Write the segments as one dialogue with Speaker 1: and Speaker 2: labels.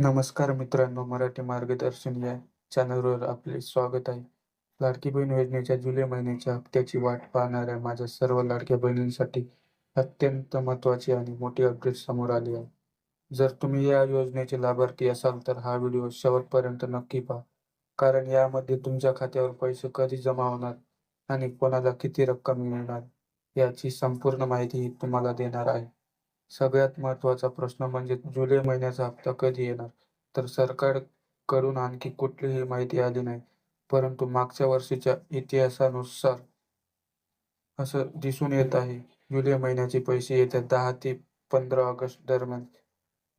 Speaker 1: नमस्कार मित्रांनो, मराठी मार्गदर्शन या चॅनलवर आपले स्वागत आहे. लाडकी बहीण योजनेच्या जुलै महिन्याच्या हप्त्याची वाट पाहणाऱ्या माझ्या सर्व लाडक्या बहिणींसाठी अत्यंत महत्त्वाची आणि मोठी अपडेट समोर आली आहे. जर तुम्ही या योजनेचे लाभार्थी असाल तर हा व्हिडिओ शेवटपर्यंत नक्की पहा. कारण यामध्ये तुमच्या खात्यावर पैसे कधी जमा होणार आणि कोणाला किती रक्कम मिळणार याची संपूर्ण माहिती तुम्हाला देणार आहे. सगळ्यात महत्त्वाचा प्रश्न म्हणजे जुलै महिन्याचा हप्ता कधी येणार? तर सरकारकडून आणखी कुठलीही माहिती आली नाही. परंतु मागच्या वर्षीच्या इतिहासानुसार असं दिसून येत आहे. जुलै महिन्याचे पैसे येत्या 10 ते 15 ऑगस्ट दरम्यान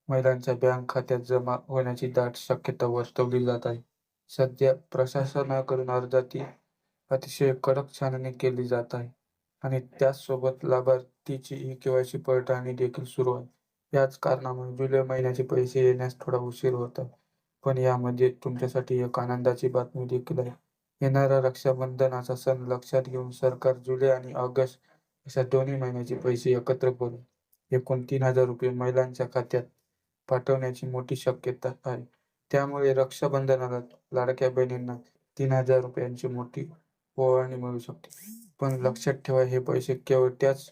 Speaker 1: महिलांच्या बँक खात्यात जमा होण्याची दाट शक्यता वर्तवली जात आहे. सध्या प्रशासनाकडून अर्जाची अतिशय कडक छाननी केली जात आहे आणि त्याचसोबत लाभार्थीची ई-के-वाय-सी पडताळणी देखील सुरू आहे. याच कारणामुळे जुलै महिन्याचे पैसे येण्यास थोडा उशीर होत आहे. पण यामध्ये तुमच्यासाठी एक आनंदाची बातमी देखील आहे. येणारा रक्षाबंधनाचा सण लक्षात घेऊन सरकार जुलै आणि ऑगस्ट अशा दोन्ही महिन्याचे पैसे एकत्र करून एकूण ₹3000 महिलांच्या खात्यात पाठवण्याची मोठी शक्यता आहे. त्यामुळे रक्षाबंधनाला लाडक्या बहिणींना ₹3000 मोठी ओवाळणी मिळू शकते. पण लक्षात ठेवा, हे पैसे केवळ त्याच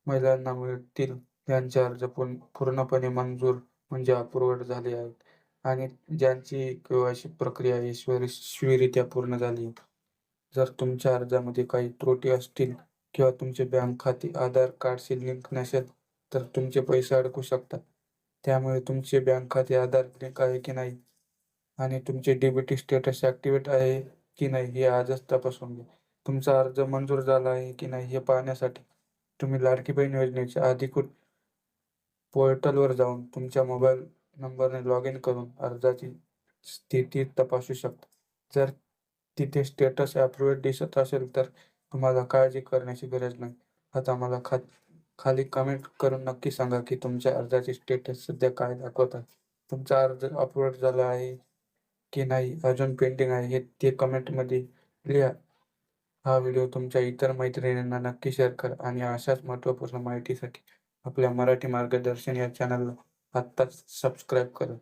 Speaker 1: महिलांना मिळतील ज्यांचे अर्ज पूर्णपणे मंजूर म्हणजे अप्रूव्हड झाले आहेत आणि ज्यांची के-वाय-सी प्रक्रिया यशस्वीरित्या पूर्ण झाली आहे. जर तुमच्या अर्जामध्ये काही त्रुटी असतील किंवा तुमचे बँक खाते आधार कार्डशी लिंक नसेल, तर तुमचे पैसे अडकू शकतात. त्यामुळे तुमचे बँक खाते आधार लिंक आहे की नाही आणि तुमचे डीबीटी स्टेटस ॲक्टिव्हेट आहे की नाही हे आजच तपासून घ्या. तुमचा अर्ज मंजूर झाला आहे की नाही हे पाहण्यासाठी तुम्ही लाडकी बहीण योजनेच्या अधिकृत पोर्टलवर जाऊन तुमच्या मोबाईल नंबरने लॉग इन करून अर्जाची स्थिती तपासू शकता. जर तिथे स्टेटस अप्रूव्ड दिसत असेल तर तुम्हाला काळजी करण्याची गरज नाही. आता मला खाली कमेंट करून नक्की सांगा की तुमच्या अर्जाचे स्टेटस सध्या काय दाखवत आहे. तुमचा अर्ज अप्रूव्ड झाला आहे की नाही, अजून पेंडिंग आहे हे ते कमेंटमध्ये लिहा. हा व्हिडिओ तुमच्या इतर मैत्रिणींना नक्की शेअर करा आणि अशाच महत्त्वपूर्ण माहितीसाठी आपल्या मराठी मार्गदर्शन या चॅनलला आत्ताच सबस्क्राईब करा.